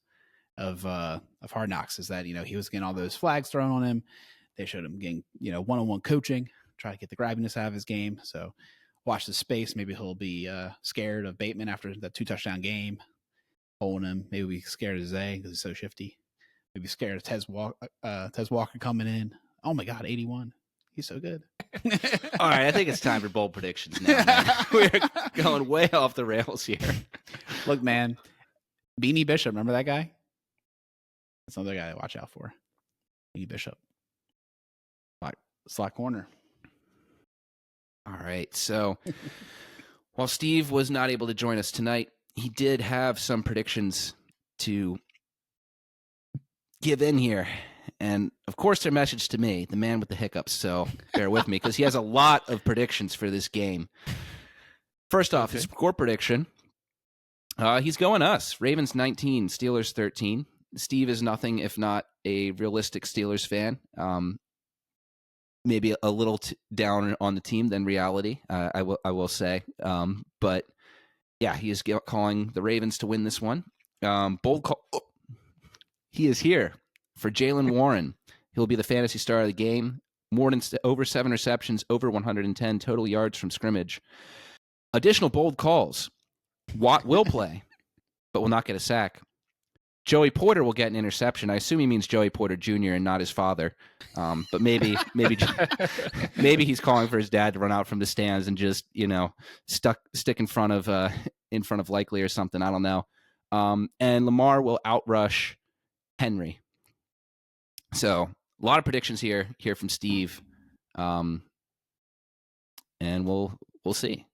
of Hard Knocks, is that, he was getting all those flags thrown on him. They showed him getting, one-on-one coaching, try to get the grabbiness out of his game. So watch the space. Maybe he'll be scared of Bateman after that 2-touchdown game, holding him. Maybe be scared of Zay because he's so shifty. Maybe scared of Tez Walker coming in. Oh my God, 81. He's so good. All right, I think it's time for bold predictions now, man. We're going way off the rails here. Look, man, Beanie Bishop, remember that guy? That's another guy to watch out for. Beanie Bishop. Slot corner. All right, so while Steve was not able to join us tonight, he did have some predictions to give in here. And, of course, their message to me, the man with the hiccups, so bear with me, because he has a lot of predictions for this game. First off, his score prediction, he's going us. Ravens 19, Steelers 13. Steve is nothing if not a realistic Steelers fan. Maybe a little down on the team than reality, I will say. But, yeah, he is calling the Ravens to win this one. Bold call. Oh, he is here. For Jaylen Warren, he'll be the fantasy star of the game. Over 7 receptions, over 110 total yards from scrimmage. Additional bold calls. Watt will play, but will not get a sack. Joey Porter will get an interception. I assume he means Joey Porter Jr. and not his father. But maybe he's calling for his dad to run out from the stands and just stick in front of Likely or something. I don't know. And Lamar will outrush Henry. So a lot of predictions here from Steve. and we'll see.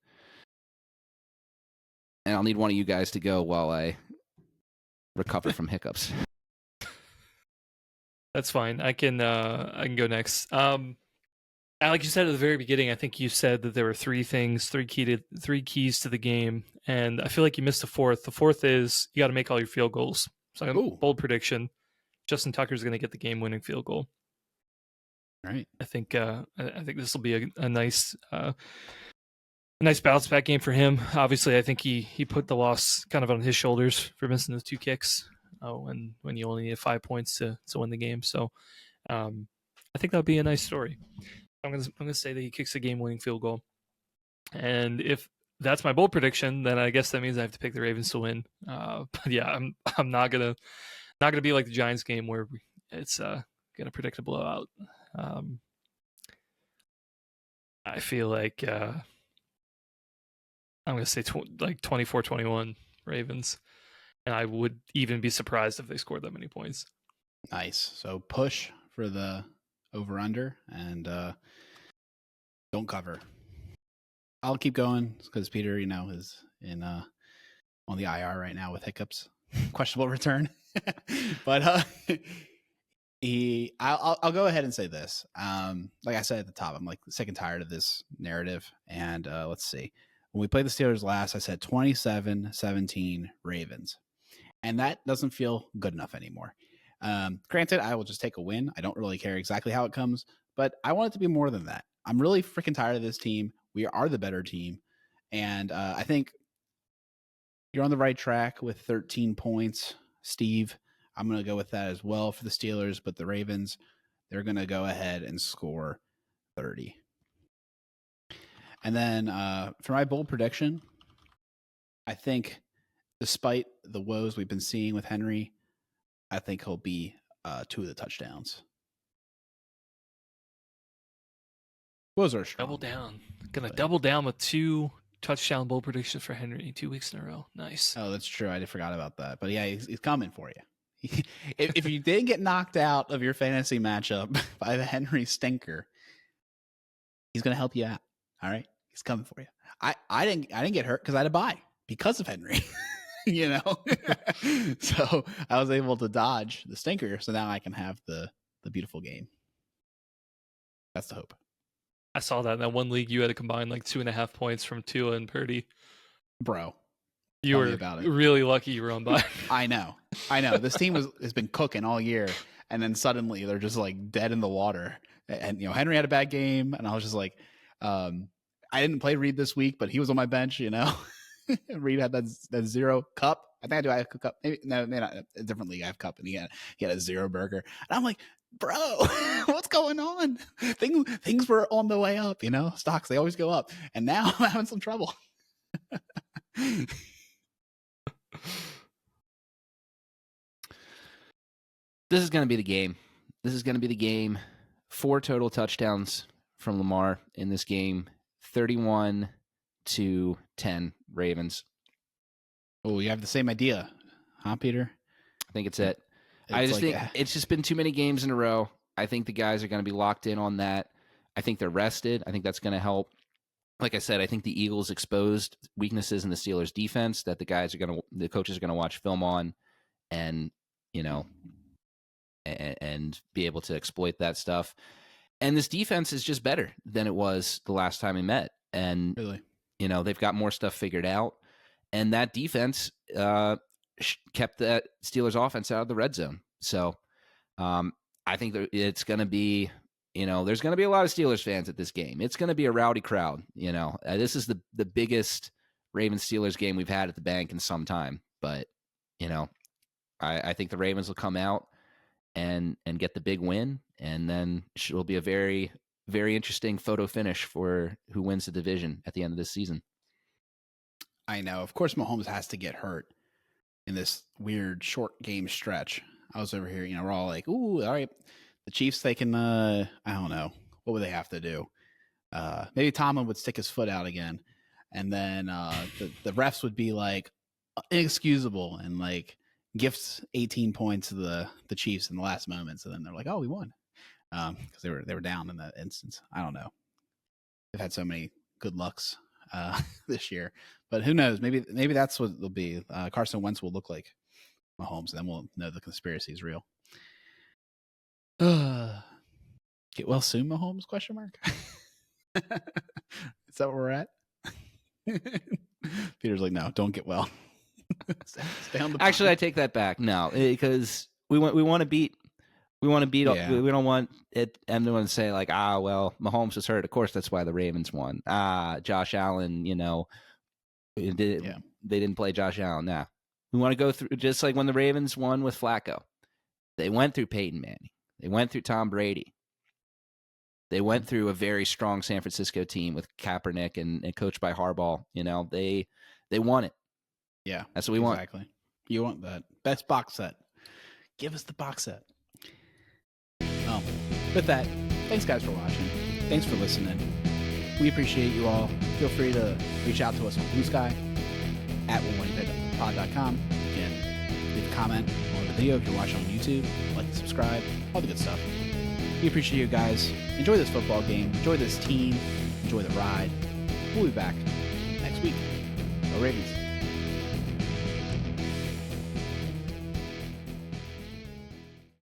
And I'll need one of you guys to go while I recover from hiccups. That's fine. I can go next. Like you said at the very beginning, I think you said that there were three keys to the game, and I feel like you missed the fourth. The fourth is you got to make all your field goals. So, bold prediction: Justin Tucker's going to get the game-winning field goal. Right. I think this will be a nice bounce back game for him. Obviously, I think he put the loss kind of on his shoulders for missing those 2 kicks. When you only need 5 points to win the game, so I think that would be a nice story. I'm gonna say that he kicks a game-winning field goal, and if that's my bold prediction, then I guess that means I have to pick the Ravens to win. But yeah, I'm not gonna be like the Giants game where it's gonna predict a blowout. I feel like I'm gonna say like 24-21 Ravens, and I would even be surprised if they scored that many points. Nice. So push for the over-under and don't cover. I'll keep going because Peter, is in on the IR right now with hiccups, questionable return. But I'll go ahead and say this. Like I said at the top, I'm like sick and tired of this narrative. And let's see. When we played the Steelers last, I said 27-17 Ravens, and that doesn't feel good enough anymore. Granted, I will just take a win. I don't really care exactly how it comes, but I want it to be more than that. I'm really freaking tired of this team. We are the better team. And I think you're on the right track with 13 points, Steve. I'm going to go with that as well for the Steelers, but the Ravens, they're going to go ahead and score 30. And then for my bold prediction, I think despite the woes we've been seeing with Henry, I think he'll be 2 of the touchdowns. Woes are strong. Double down. Double down with 2 touchdown bold predictions for Henry 2 weeks in a row. Nice. Oh, that's true. I forgot about that. But yeah, he's coming for you. If you did get knocked out of your fantasy matchup by the Henry stinker, he's going to help you out. All right, he's coming for you. I didn't get hurt because I had a bye because of Henry. So I was able to dodge the stinker. So now I can have the beautiful game. That's the hope. I saw that in that one league. You had to combine like 2.5 points from Tua and Purdy. Bro, you were really lucky you were on bye. I know. This team has been cooking all year, and then suddenly they're just like dead in the water. And Henry had a bad game, and I was just like, I didn't play Reed this week, but he was on my bench. Reed had that 0 cup. I think I do. I have a cup. Maybe not a different league. I have cup, and he had a 0 burger. And I'm like, bro, what's going on? Things were on the way up. Stocks, they always go up, and now I'm having some trouble. This is going to be the game. 4 total touchdowns from Lamar in this game. 31-10 Ravens. Oh, you have the same idea, huh, Peter? I think it's it. I just think it's just been too many games in a row. I think the guys are going to be locked in on that. I think they're rested. I think that's going to help. Like I said, I think the Eagles exposed weaknesses in the Steelers' defense that the coaches are going to watch film on, and and be able to exploit that stuff. And this defense is just better than it was the last time we met. And really, they've got more stuff figured out. And that defense kept that Steelers offense out of the red zone. So I think that it's going to be, there's going to be a lot of Steelers fans at this game. It's going to be a rowdy crowd. This is the biggest Ravens Steelers game we've had at the bank in some time. But, I think the Ravens will come out and get the big win. And then it will be a very, very interesting photo finish for who wins the division at the end of this season. I know. Of course, Mahomes has to get hurt in this weird short game stretch. I was over here, we're all like, ooh, all right. The Chiefs, they can, I don't know. What would they have to do? Maybe Tomlin would stick his foot out again. And then the refs would be like inexcusable and like gifts 18 points to the Chiefs in the last moments. And then they're like, oh, we won. Because they were down in that instance. I don't know. They've had so many good lucks this year. But who knows? Maybe that's what it'll be. Carson Wentz will look like Mahomes, and then we'll know the conspiracy is real. Get well soon, Mahomes? Question mark. Is that where we're at? Peter's like, no, don't get well. Stay on the Actually, I take that back. No, because we want to beat. We want to beat. Yeah. We don't want everyone to say like, well, Mahomes was hurt. Of course, that's why the Ravens won. Josh Allen, they didn't play Josh Allen. Nah, we want to go through just like when the Ravens won with Flacco. They went through Peyton Manning. They went through Tom Brady. They went through a very strong San Francisco team with Kaepernick and coached by Harbaugh. They won it. Yeah, that's what we want. Exactly. You want that best box set. Give us the box set. With that, thanks guys for watching. Thanks for listening. We appreciate you all. Feel free to reach out to us on Blue Sky at whenwhenpod.com. You can leave a comment on the video if you're watching on YouTube. Like and subscribe. All the good stuff. We appreciate you guys. Enjoy this football game. Enjoy this team. Enjoy the ride. We'll be back next week. Go Ravens.